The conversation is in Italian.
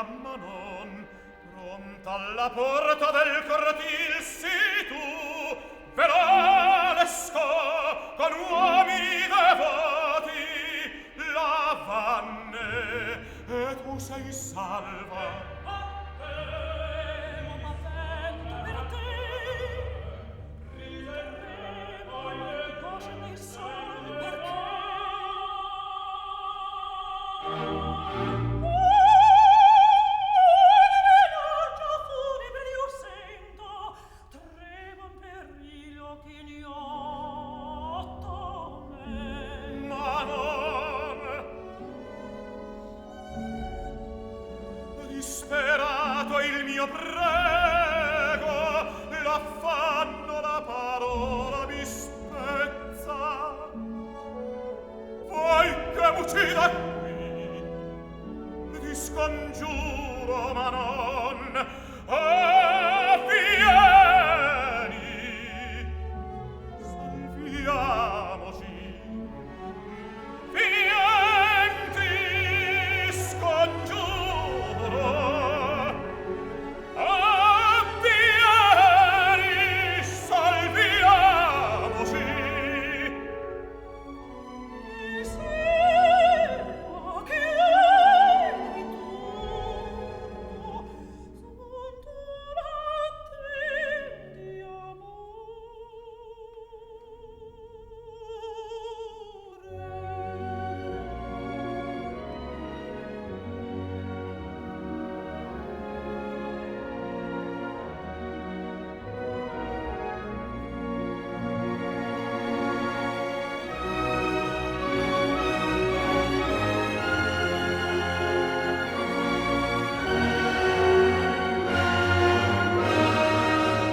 ma non pronta alla porta del cortil sei tu, veloresco con uomini devoti la vanne, e tu sei salva. Disperato il mio prego, l'affanno, la parola mi spezza. Vuoi che m'uccida qui? Ti scongiuro, ma no.